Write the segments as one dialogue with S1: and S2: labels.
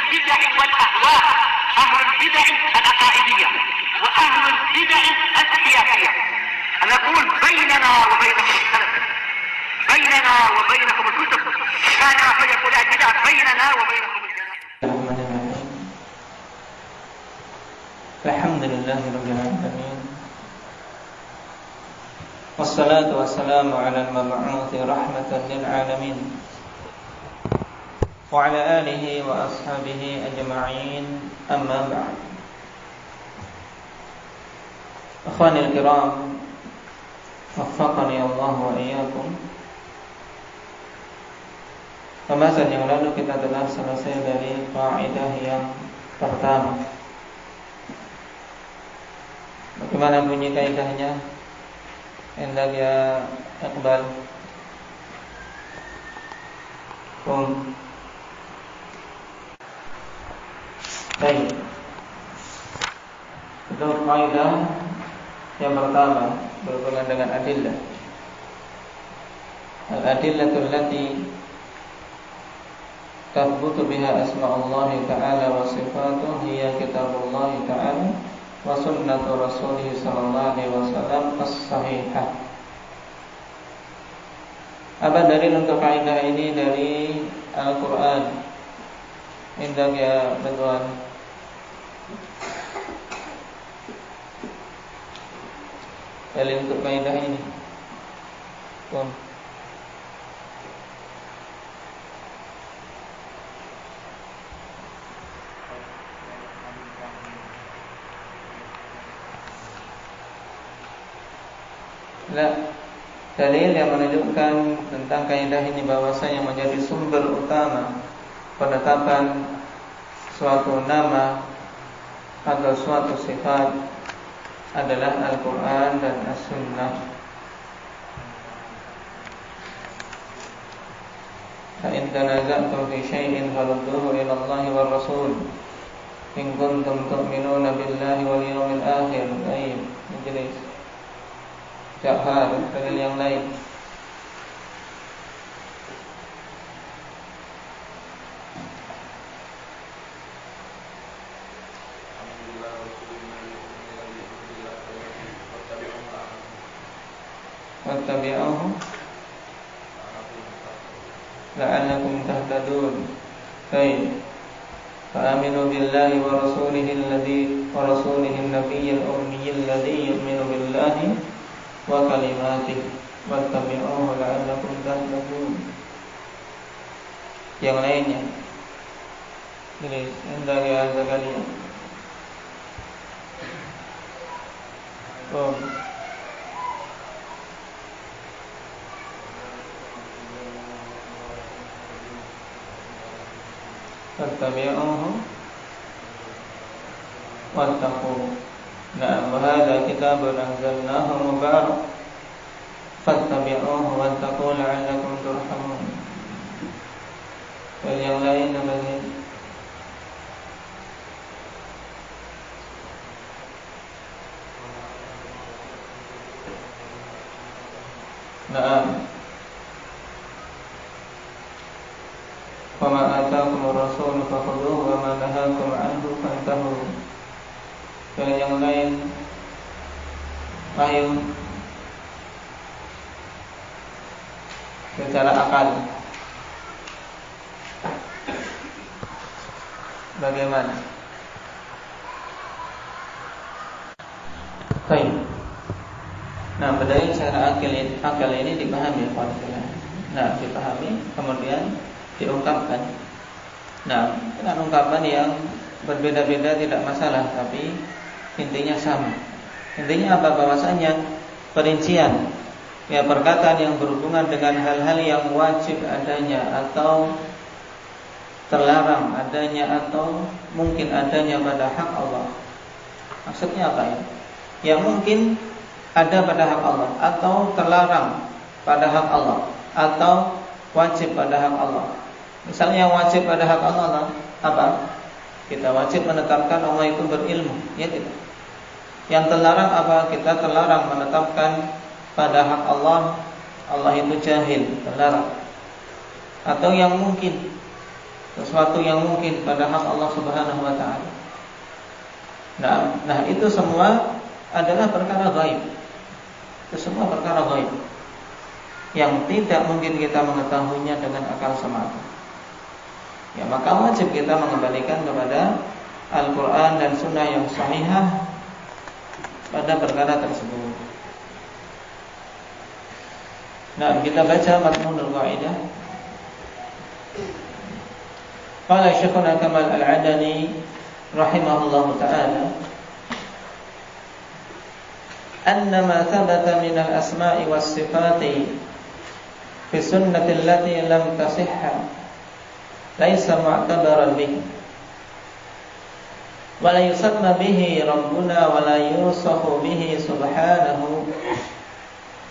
S1: البدع والأهواء، أهل البدع العقائدية وأهل البدع السياسية. أنا أقول بيننا وبينكم السلف، بيننا وبينكم الكتب، كان فيقول البدع بيننا وبينكم الجنة.
S2: الحمد لله رب العالمين، والصلاة والسلام على المبعوث رحمة للعالمين وعلى آله وأصحابه أجمعين، أما بعد. أخواني الكرام، وفقني Allah wa iyyakum. Pembahasan yang lalu kita telah selesai dari kaidah yang pertama. Bagaimana bunyi kaidahnya? Hendak ya Iqbal. Baik. Untuk kaidah yang pertama berhubungan dengan adillah. Al-adillatul lati tathbutu biha asma'ullah ta'ala wa sifatuhu hiya kitabullah ta'ala wa sunnatu rasulih sallallahu alaihi wasallam as-sahihah. Apa dalil untuk kaidah ini? Dari Al-Quran. Indah ya Ridwan. Dalil untuk kaidah ini. Dalil yang menunjukkan tentang kaidah ini bahwasanya menjadi sumber utama penetapan suatu nama atau suatu sifat adalah Al-Quran dan As-Sunnah. Fa in tanaza'tum fi syai'in farudduhu ila Allah wa Rasul in kuntum tu'minuna billahi wal yawmil akhir. Baik, majelis Ja'far, dalil yang lain. Wattabi'uhu la'allakum tahtadun. Baik. Fa'aminu billahi wa rasulihi an-nabiyyil ummiyil ladzi yu'minu billahi wa kalimatihi wattabi'uhu la'allakum tahtadun. Yang lainnya. Jadi dari Al-Zakariya. Fattabi'uhu wattaqu. Na'am, wa hadha kitabun anzalnahu mubarak. Fattabi'uhu wattaqu la'allakum turhamun. Dan yang lain apa lagi? Na'am. Wa ma ataakumur rasul fakhudhuhu wa ma nahakum anhu fantahu. Dan yang lain, ayo secara akal bagaimana? Baik. Nah, berdalil secara akal ini dipahami, nah, dipahami kemudian diungkapkan. Nah, dengan ungkapan yang berbeda-beda tidak masalah, tapi intinya sama. Intinya apa? Bahwasanya perincian, ya, perkataan yang berhubungan dengan hal-hal yang wajib adanya atau terlarang adanya atau mungkin adanya pada hak Allah. Maksudnya apa ya? Yang mungkin ada pada hak Allah atau terlarang pada hak Allah atau wajib pada hak Allah. Misalnya yang wajib pada hak Allah apa? Kita wajib menetapkan Allah itu berilmu, ya tidak? Yang terlarang apa? Kita terlarang menetapkan pada hak Allah Allah itu jahil, terlarang. Atau yang mungkin sesuatu yang mungkin pada hak Allah Subhanahu wa taala. Nah, itu semua adalah perkara gaib. Itu semua perkara gaib yang tidak mungkin kita mengetahuinya dengan akal semata. Ya, maka wajib kita mengembalikan kepada Al-Quran dan Sunnah yang sahihah pada perkara tersebut. Nah, kita baca matnul qaidah. Qala Syekhuna Kamal Al-Adani rahimahullahu ta'ala, anna ma thabata min al-asma'i was-sifati fi sunnati allati lam tasihha laisa mu'tabaran bihi wa la yusamma bihi rabbuna wa la yusafu bihi subhanahu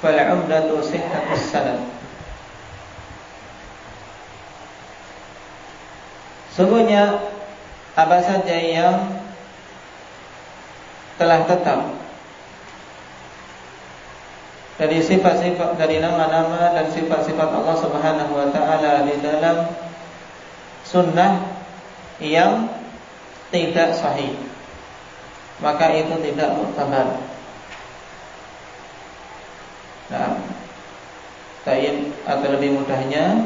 S2: fal 'umdatu sihhatus sanad. Sungguhnya apa saja yang telah tetap dari sifat-sifat, dari nama-nama dan sifat-sifat Allah Subhanahu wa taala di dalam sunnah yang tidak sahih, maka itu tidak mu'tabar. Nah, atau lebih mudahnya,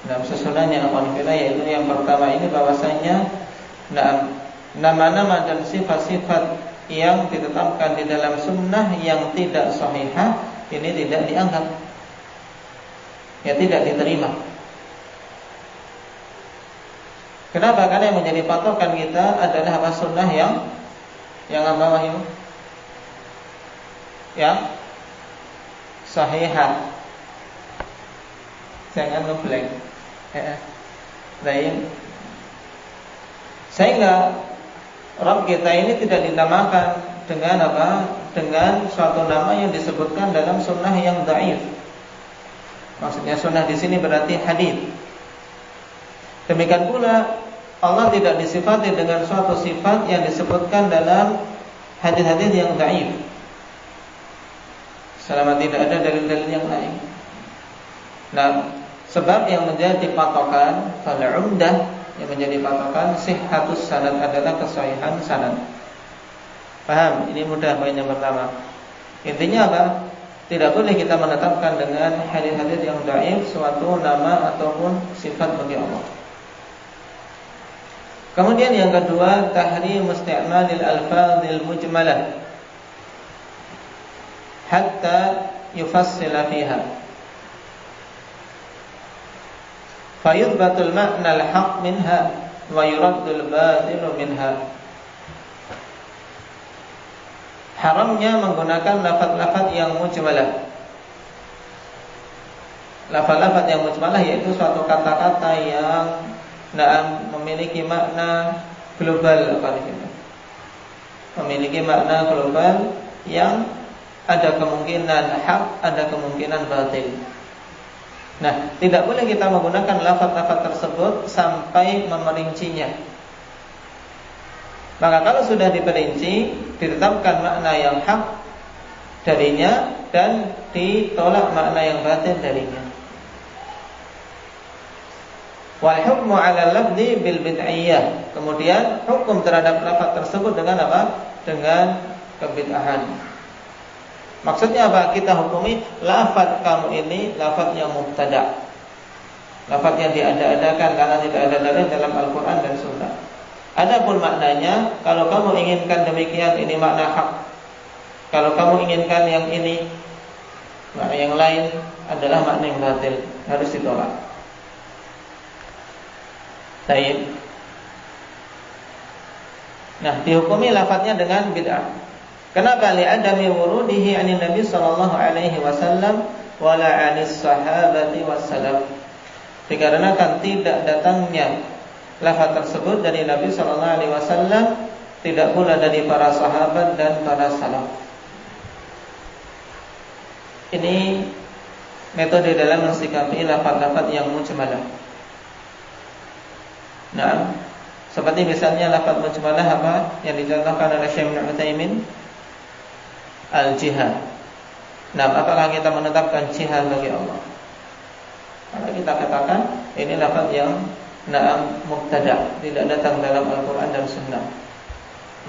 S2: susunannya alhamdulillah, yaitu yang pertama ini bahwasanya nama-nama dan sifat-sifat yang ditetapkan di dalam sunnah yang tidak sahihah ini tidak dianggap, ya tidak diterima. Kenapa? Karena yang menjadi patokan kita adalah apa? Sunnah yang apa itu? Yang sahihah. Jangan ngeblank. Baik. Sehingga Rabb kita ini tidak dinamakan dengan apa? Dengan suatu nama yang disebutkan dalam sunnah yang dhaif. Maksudnya sunnah di sini berarti hadis. Demikian pula Allah tidak disifati dengan suatu sifat yang disebutkan dalam hadis-hadis yang dhaif, selama tidak ada dalil-dalil yang lain. Nah, sebab yang menjadi patokan fal 'umdah, yang menjadi patokan sihhatus sanad adalah kesahihan sanad. Paham? Ini mudah poin yang pertama. Intinya apa? Tidak boleh kita menetapkan dengan hadis-hadis yang dhaif suatu nama ataupun sifat bagi Allah. Kemudian yang kedua, tahrim isti'malil alfazil mujmalah hatta yufassila fiha fayuthbatul ma'na al-haq minha wa yuraddul batilu minha. Haramnya menggunakan lafaz-lafaz yang mujmalah. Lafaz-lafaz yang mujmalah yaitu suatu kata-kata yang memiliki makna global, memiliki makna global yang ada kemungkinan hak, ada kemungkinan batil. Nah, tidak boleh kita menggunakan lafaz-lafaz tersebut sampai memerincinya. Maka kalau sudah diperinci, ditetapkan makna yang hak darinya dan ditolak makna yang batil darinya. Wal hukmu 'ala lafzi bil bid'iyah. Kemudian hukum terhadap lafaz tersebut dengan apa? Dengan kebid'ahan. Maksudnya apa? Kita hukumi lafaz kamu ini lafaz yang mubtada', lafaz yang diada-adakan karena tidak ada dalil dalam Al-Quran dan Sunnah. Adapun maknanya, kalau kamu inginkan demikian, ini makna hak. Kalau kamu inginkan yang ini, makna yang lain adalah makna yang batil, harus ditolak. Baik. Nah, dihukumi lafadznya dengan bid'ah. Kenapa? Li'adami wurudihi 'anil Nabi sallallahu alaihi wasallam wala 'anis sahabati wassalaf. Dikarenakan tidak datangnya lafaz tersebut dari Nabi sallallahu alaihi wasallam, tidak pula dari para sahabat dan para salaf. Ini metode dalam mensikapi lafaz-lafaz yang mujmalah. Nah, seperti misalnya lafaz mujmalah apa yang dicontohkan oleh Syekh Ibnu Utsaimin, al-jihad. Nah, apakah kita menetapkan jihad bagi Allah? Kalau kita katakan ini lafaz yang mubtada, tidak datang dalam Al-Quran dan Sunnah,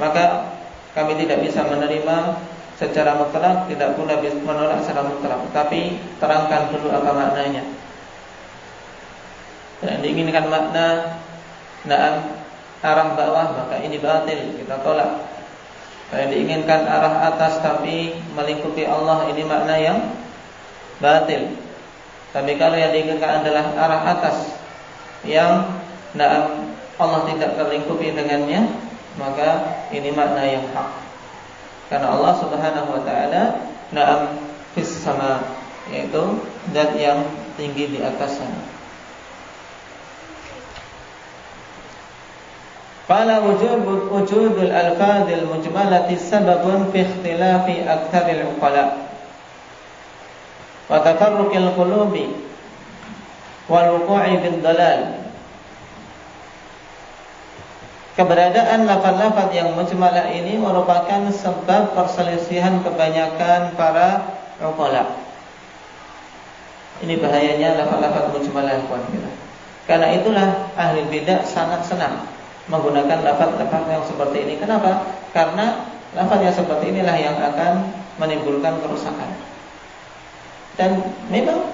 S2: maka kami tidak bisa menerima secara mutlak, tidak pula bisa menolak secara mutlak. Tapi terangkan dulu apa maknanya. Dan diinginkan makna arah bawah, maka ini batil, kita tolak. Kalau diinginkan arah atas tapi melingkupi Allah, ini makna yang batil. Tapi kalau yang diinginkan adalah arah atas yang Allah tidak terlingkupi dengannya, maka ini makna yang hak. Karena Allah Subhanahu wa taala fis sama, yaitu zat yang tinggi di atas sana. Qala wujudul alfadhil mujmalati sababun fi ikhtilafi aktsaril uqala wa tafarruqil qulubi wal wuqu'i bid dalal. Keberadaan lafaz-lafaz yang mujmalah ini merupakan sebab perselisihan kebanyakan para uqala. Ini bahayanya lafaz-lafaz mujmalah, karena itulah ahli bidah sangat senang menggunakan lafaz-lafaz yang seperti ini. Kenapa? Karena lafaz yang seperti inilah yang akan menimbulkan kerusakan. Dan memang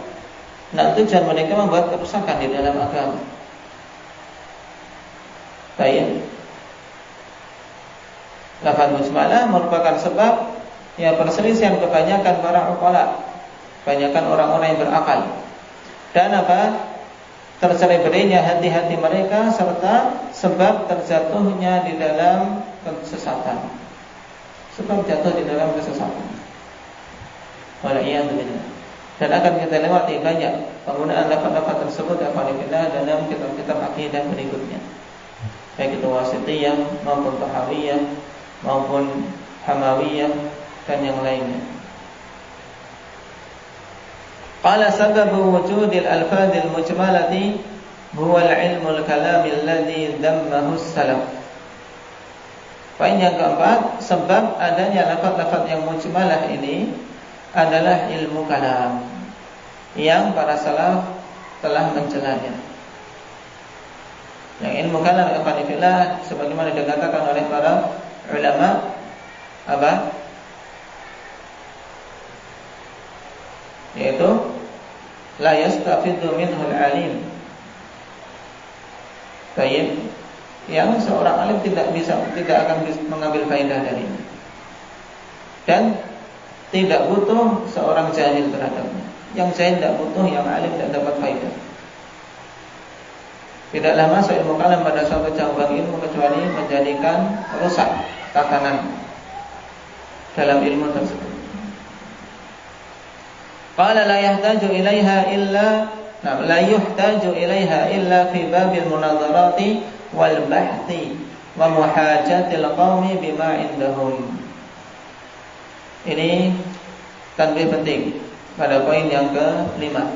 S2: tujuan mereka membuat kerusakan di dalam agama. Baik. Lafaz mujmalah merupakan sebab perselisihan kebanyakan para uqala, kebanyakan orang-orang yang berakal. Dan tercerai-berainya hati-hati mereka, serta sebab terjatuhnya di dalam kesesatan. Sebab jatuh di dalam kesesatan. Waliyadzubillah. Dan akan kita lewati banyak penggunaan lafaz-lafaz tersebut dalam kitab-kitab akidah berikutnya, baik itu wasitiyah maupun tahawiyah maupun hamawiyah dan yang lainnya. Qala sababu wujudil alfadhil mujmalati huwa al-ilmul kalam alladhi dammahu as-salaf. Poin yang keempat, sebab adanya lafaz-lafaz yang mujmalah ini adalah ilmu kalam yang para salaf telah mencelanya. Yang ilmu kalam ikhwanillah sebagaimana dikatakan oleh para ulama yaitu la yastafidu minhul alim. Baik, yang seorang alim tidak akan mengambil faedah darinya, dan tidak butuh seorang jahil terhadapnya. Yang jahil tidak butuh, yang alim tidak dapat faedah. Tidaklah masuk ilmu kalam pada suatu cabang ilmu kecuali menjadikan rusak tatanan dalam ilmu tersebut. Qala la yuhtaju ilaiha illa fi babil munadharati wal bahthi wa muhajatil qaumi bima indahum. Ini tanbih penting pada poin yang kelima.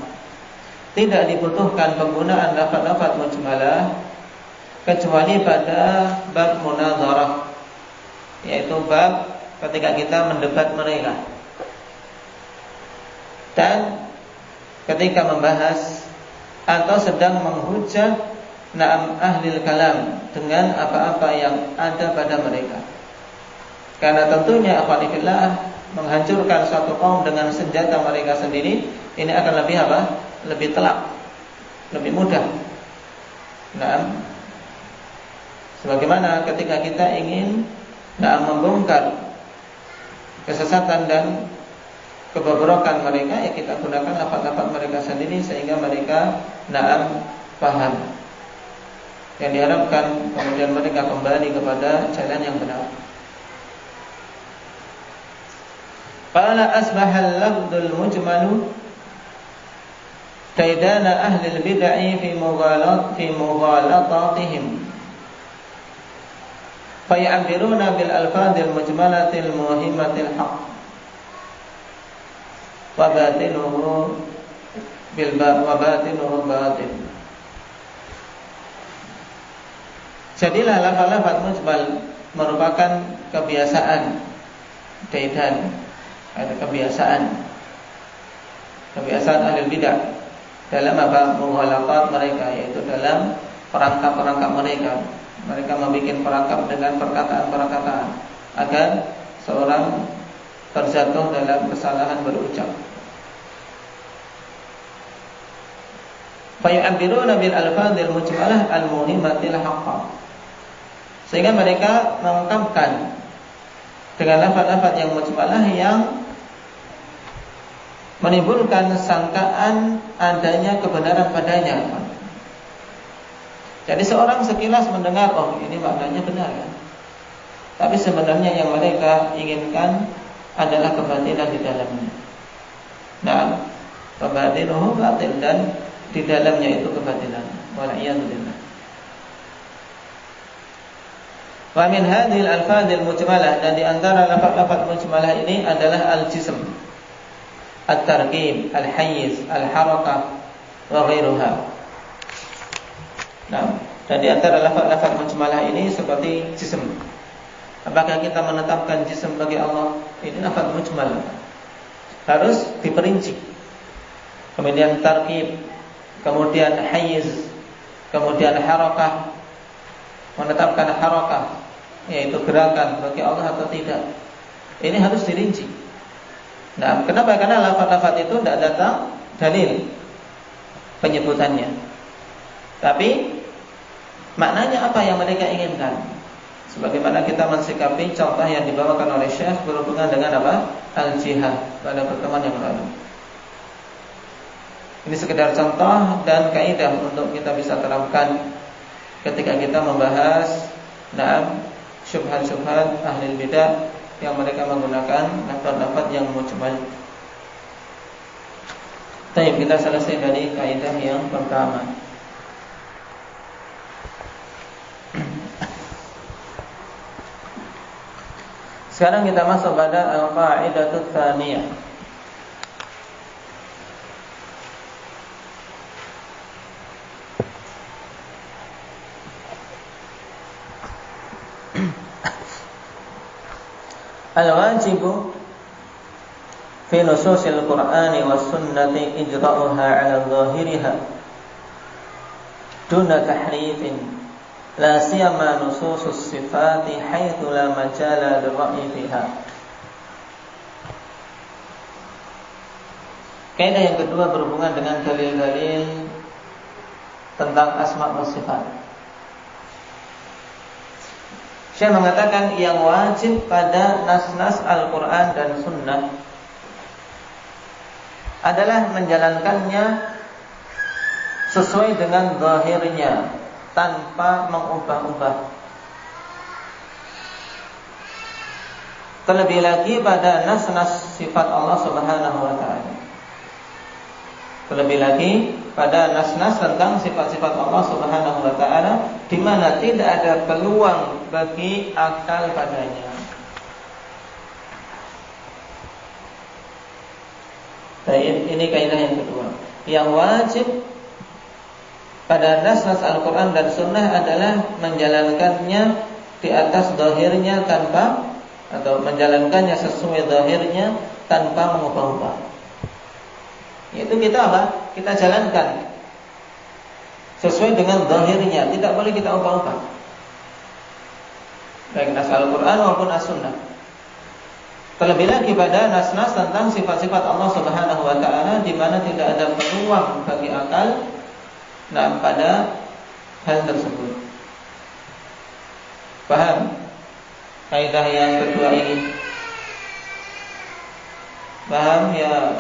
S2: Tidak dibutuhkan penggunaan lafaz-lafaz mujmalah kecuali pada bab munadharah, yaitu bab ketika kita mendebat mereka, dan ketika membahas atau sedang menghujat ahli kalam dengan apa-apa yang ada pada mereka. Karena tentunya akhwanillah, menghancurkan suatu kaum dengan senjata mereka sendiri ini akan lebih lebih telak, lebih mudah. Sebagaimana ketika kita ingin membongkar kesesatan dan kebobrokan mereka, ya kita gunakan lafaz-lafaz mereka sendiri sehingga mereka paham. Yang diharapkan kemudian mereka kembali kepada jalan yang benar. Qala asbahal lafdul mujmalu kaidana ahli al-bid'ah fi mughalatatihim fay'abiruna bil alfadil mujmalatil muhimmatil haqq wa batinuhu bil batinuhu batil. Jadilah lafaz-lafaz mujmal merupakan kebiasaan kaidan, ada kebiasaan ahli bidah dalam mughalatat mereka, yaitu dalam perangkap-perangkap mereka. Mereka membuat perangkap dengan perkataan-perkataan agar seorang terjatuh dalam kesalahan berucap. Fayu'abbiruna bil alfadhil mujmalah al-muhimatil haqqa. Sehingga mereka mengungkapkan dengan lafaz-lafaz yang mujmalah yang menimbulkan sangkaan adanya kebenaran padanya. Jadi seorang sekilas mendengar, oh ini maknanya benar ya. Tapi sebenarnya yang mereka inginkan adalah kebatilan di dalamnya. Nah, kebatiluhu batil, dan di dalamnya itu kebatilan. Wal'iyadzubillah. Wa min hadhil alfadhil mujmalah, dan di antara lafaz-lafaz mujmalah ini adalah al-jism, at-tarkib, al-hayyiz, al-harakah wa ghairuha. Nah, dan di antara lafaz-lafaz mujmalah ini seperti jism. Apakah kita menetapkan jism bagi Allah? Ini lafaz mujmal, harus diperinci. Kemudian tarkib, kemudian hayyiz, kemudian harakah, menetapkan harakah, yaitu gerakan bagi Allah atau tidak. Ini harus dirinci. Nah, kenapa? Karena lafaz-lafaz itu tidak datang dalil penyebutannya, tapi maknanya apa yang mereka inginkan. Sebagaimana kita mensikapi contoh yang dibawakan oleh Syekh berhubungan dengan apa? Al-jihad pada pertemuan yang lalu. Ini sekedar contoh dan kaidah untuk kita bisa terapkan ketika kita membahas syubhat-syubhat ahli bidah yang mereka menggunakan lafaz-lafaz yang mujmal. Baik, kita selesai dari kaidah yang pertama. Sekarang kita masuk pada al-qa'idatut tsaniyah. Al-wajibu fi nususil Qur'ani was sunnati ijra'uha 'ala dhahiriha duna tahrifin. La siyama nususus sifati haitsu la majala lirra'yi fiha. Kaidah yang kedua berhubungan dengan dalil-dalil tentang asma wa sifat. Syekh mengatakan yang wajib pada nas-nas Al-Quran dan Sunnah adalah menjalankannya sesuai dengan zahirnya, tanpa mengubah-ubah. Terlebih lagi pada nas-nas sifat Allah Subhanahu wa taala. Terlebih lagi pada nas-nas tentang sifat-sifat Allah Subhanahu wa taala di mana tidak ada peluang bagi akal padanya. Baik, ini kaidah yang kedua. Yang wajib pada nas-nas Al-Quran dan Sunnah adalah menjalankannya di atas zahirnya tanpa, atau menjalankannya sesuai zahirnya tanpa mengubah-ubah. Itu kita apa? Kita jalankan sesuai dengan zahirnya, tidak boleh kita ubah-ubah. Baik nas Al-Quran maupun As-Sunnah. Terlebih lagi pada nas-nas tentang sifat-sifat Allah Subhanahu wa taala di mana tidak ada peluang bagi akal pada hal tersebut. Paham kaidah yang kedua ini? Paham ya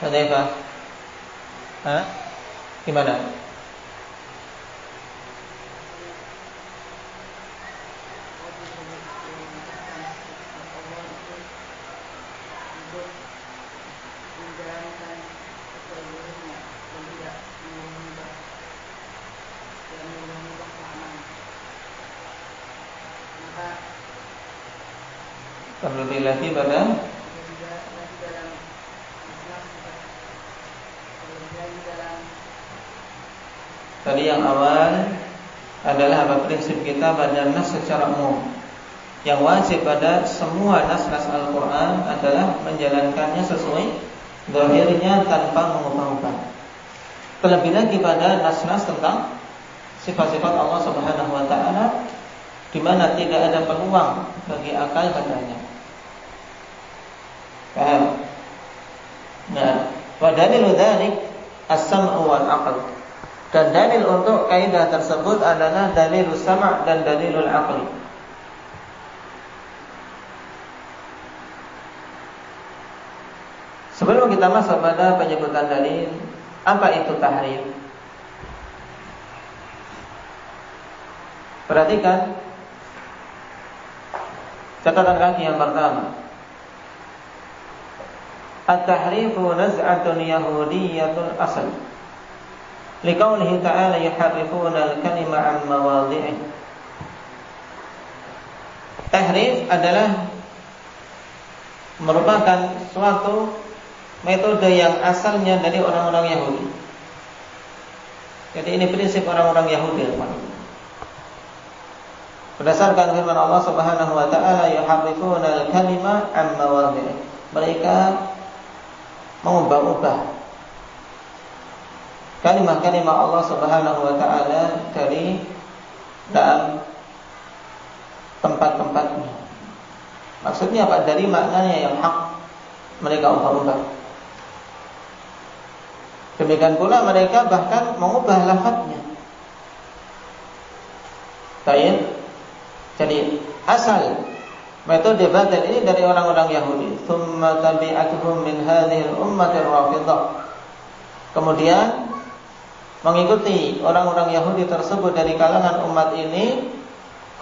S2: Hudzaifah? Gimana? Terlebih lagi pada tadi yang awal adalah apa prinsip kita pada nas secara umum. Yang wajib pada semua nas-nas Al-Quran adalah menjalankannya sesuai zahirnya tanpa mengubah-ubah. Terlebih lagi pada nas-nas tentang sifat-sifat Allah Subhanahu wa taala di mana tidak ada peluang bagi akal padanya. Paham? Nah, wa dalilu dzalik as-sam'u wal aql. Dan dalil untuk kaidah tersebut adalah dalilus sam' dan dalilul aql. Sebelum kita masuk pada penyebutan dalil, apa itu tahrif? Perhatikan catatan kaki yang pertama. At-tahrifu naz'atun yahudiyyatun asal. Liqaulihi ta'ala yuharrifuna al-kalima 'an mawadhi'i. Tahrif adalah merupakan suatu metode yang asalnya dari orang-orang Yahudi. Jadi ini prinsip orang-orang Yahudi, teman-teman. Berdasarkan firman Allah Subhanahu wa taala, yuharrifuna al-kalima 'an mawadhi'i. Mereka mengubah-ubah kalimat-kalimat Allah Subhanahu wa taala dari dalam tempat-tempatnya. Maksudnya apa? Dari maknanya yang hak mereka ubah-ubah. Demikian pula mereka bahkan mengubah lafadznya. Baik. Jadi asal metode batil ini dari orang-orang Yahudi. Tsumma tabi'atuhum min hadhihi al-ummati ar-Rafidhah. Kemudian mengikuti orang-orang Yahudi tersebut dari kalangan umat ini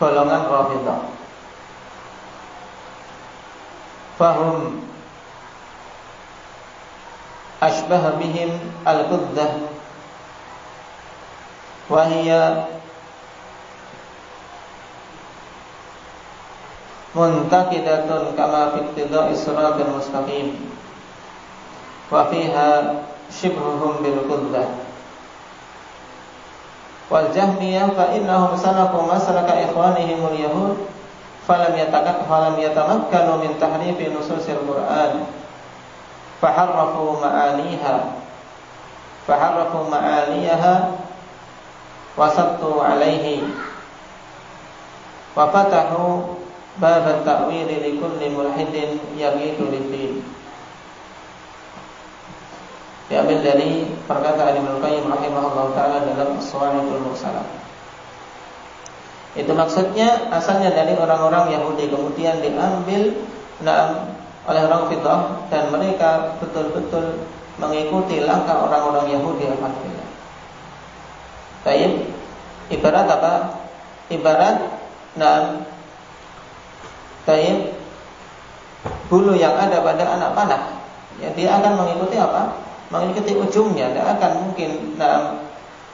S2: golongan Rafidhah. Fahum ashbah bihim al-quddah wa hiya muntaqidatun kama fi iqtida'is siratal mustaqim wa fiha shibhuhum bil quddah. Wal jahmiyah fa innahum salaku masalaka ikhwanihimul yahud falam yatamakkanu min tahrifi nususil Qur'an faharrafu ma'aniha wa sattu 'alaihi wa fatahu bab at-ta'wil li kulli mulhidin yaqidu lid-din. Diambil dari perkataan Ibnu Qayyim rahimahullah taala dalam As-Sawa'iqul Mursalah. Itu maksudnya asalnya dari orang-orang Yahudi, kemudian diambil oleh orang Rafidhah dan mereka betul-betul mengikuti langkah orang-orang Yahudi alhamdulillah. Baik, ibarat apa? Ibarat baik bulu yang ada pada anak panah. Ya, dia akan mengikuti apa? Mengikuti ujungnya. Tidak akan mungkin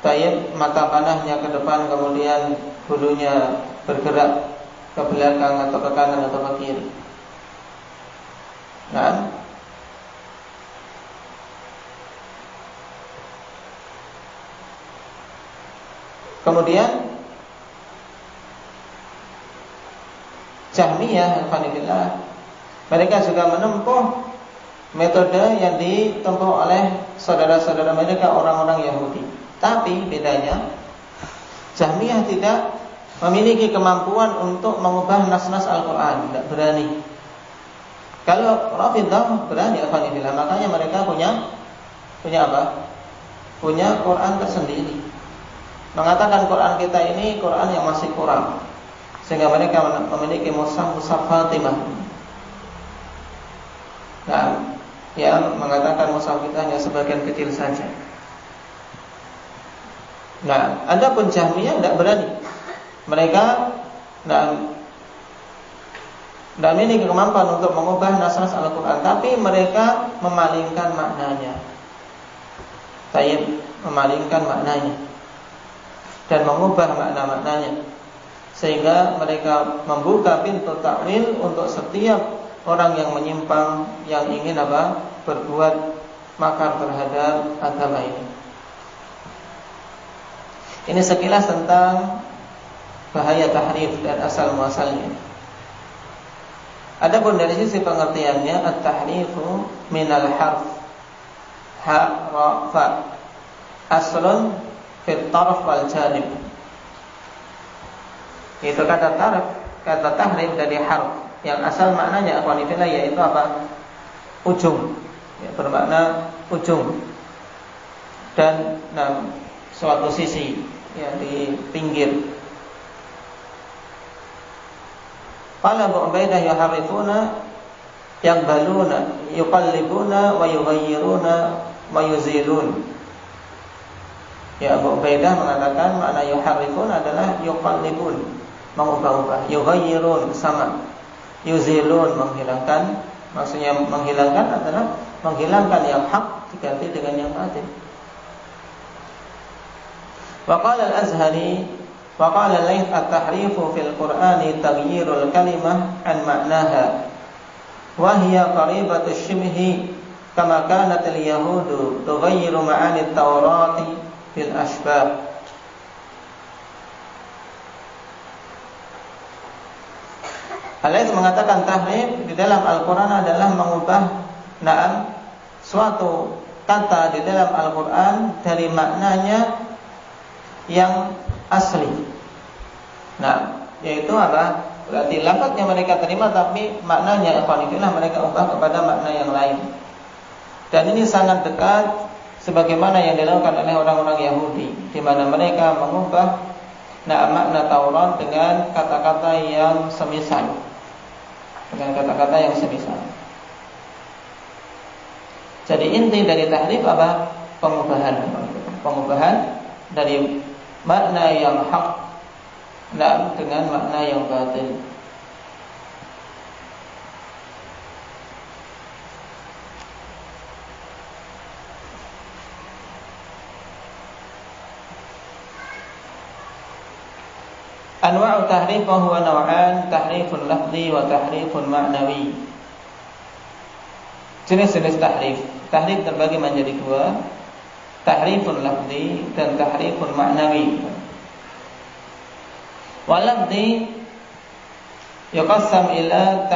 S2: baik mata panahnya ke depan kemudian bulunya bergerak ke belakang atau ke kanan atau ke kiri. Nah, kemudian Jahmiyah alhamdulillah, mereka juga menempuh metode yang ditempuh oleh saudara-saudara mereka orang-orang Yahudi. Tapi bedanya Jahmiyah tidak memiliki kemampuan untuk mengubah nas-nas Al-Quran, tidak berani. Kalau Rafidhah berani alhamdulillah, makanya mereka punya apa? Punya Quran tersendiri. Mengatakan Quran kita ini Quran yang masih kurang, sehingga mereka memiliki mushaf Fatimah. Nah, yang mengatakan mushaf kita hanya sebagian kecil saja. Nah, adapun Jahmiyah tidak berani. Mereka tidak memiliki kemampuan untuk mengubah nas-nas Al-Quran, tapi mereka memalingkan maknanya. Memalingkan maknanya dan mengubah makna-maknanya, sehingga mereka membuka pintu takwil untuk setiap orang yang menyimpang, yang ingin berbuat makar terhadap agama ini. Ini sekilas tentang bahaya tahrif dan asal muasalnya. Adapun dari sisi pengertiannya, at-tahrifu minal harf ha ra fa aslun fit tarf wal janib. Yaitu kata tahrif dari harf yang asal maknanya akhwani fillah yaitu apa? Ujung. Ya, bermakna ujung. Dan suatu sisi ya di pinggir. Qala Abu Ubaidah yuharrifuna yaqbaluna yuqallibuna wa yughayyiruna wa yuzilun. Ya, Abu Ubaidah mengatakan makna yuharrifun adalah yuqallibun, mengubah-ubah, yughayyirun sama, yuzilun menghilangkan. Maksudnya menghilangkan adalah menghilangkan yang hak diganti dengan yang batil. Wa qala al-Azhari wa qala al-Layth at-tahrifu fil Qur'ani taghyirul kalimah an ma'naha wa hiya qaribatu syibhi kama kanat al-yahudu tughayyiru ma'ani at-taurati fil ashbah. Al-Layth mengatakan tahrif di dalam Al-Quran adalah mengubah suatu kata di dalam Al-Quran dari maknanya yang asli. Yaitu apa? Berarti lafaznya mereka terima tapi maknanya ikhwanillah mereka ubah kepada makna yang lain. Dan ini sangat dekat sebagaimana yang dilakukan oleh orang-orang Yahudi, di mana mereka mengubah makna Taurat dengan kata-kata yang semisal. Jadi inti dari tahrif apa? Pengubahan dari makna yang hak dengan makna yang batil. Anwa'u tahrif wa huwa naw'an, tahrifun lafzi wa tahrifun ma'nawi. Jenis-jenis tahrif. Tahrif terbagi menjadi dua, tahrifun lafzi dan tahrifun ma'nawi. Wa lafzi yuqassam ila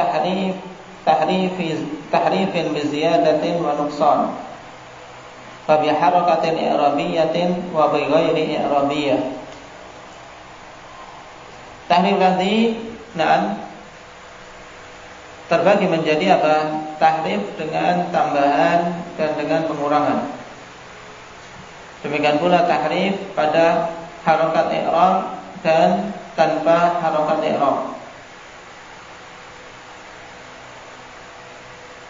S2: tahrifin bi ziyadatin wa nuqsan. Fa bi harakatin i'rabiyyatin wa bi ghairi i'rabiyyah. Tahrif lafzi terbagi menjadi apa? Tahrif dengan tambahan dan dengan pengurangan. Demikian pula tahrif pada harokat i'rab dan tanpa harokat i'rab.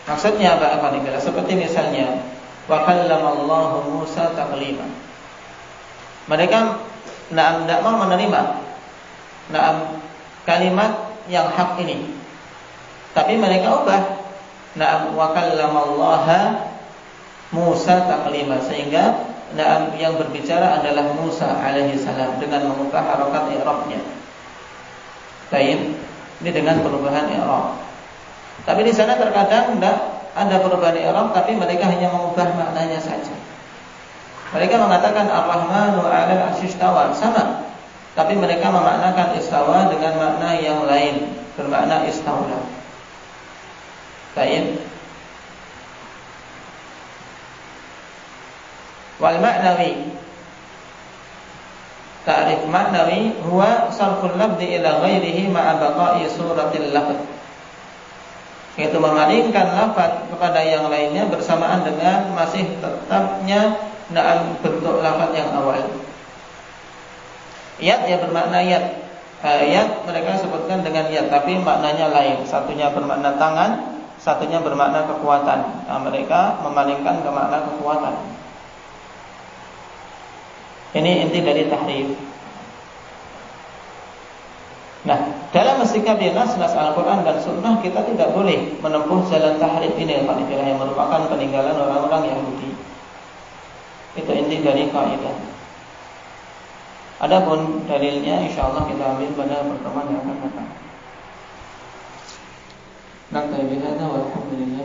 S2: Maksudnya apa? Seperti misalnya wa kallamallahu Musa taklima. Mereka tidak mau menerima kalimat yang hak ini, tapi mereka ubah wa kallamallaha Musa taklima, sehingga yang berbicara adalah Musa alaihi salam dengan mengubah harokat i'rabnya. Baik, ini dengan perubahan i'rab. Tapi di sana terkadang tidak ada perubahan i'rab, tapi mereka hanya mengubah maknanya saja. Mereka mengatakan Ar-Rahmanu 'alal 'arsy istawa, sama. Tapi mereka memaknakan istawa dengan makna yang lain, bermakna istaula. Baik. Wal ma'nawi, ta'rif ma'nawi huwa sarful lafzi ila ghairihi ma'a baqa'i suratil lafz. Yaitu memalingkan lafaz kepada yang lainnya bersamaan dengan masih tetapnya bentuk lafaz yang awal. Yad ya bermakna yad. Yad mereka sebutkan dengan yad, tapi maknanya lain. Satunya bermakna tangan, satunya bermakna kekuatan. Mereka memalingkan ke makna kekuatan. Ini inti dari tahrif. Dalam mensikapi nas-nas Al-Quran dan Sunnah, kita tidak boleh menempuh jalan tahrif ini yang merupakan peninggalan orang-orang Yahudi. Itu inti dari kaidah. Adapun dalilnya insyaallah kita ambil pada pertemuan yang akan datang. Naktabi bihadza walhamdulillah.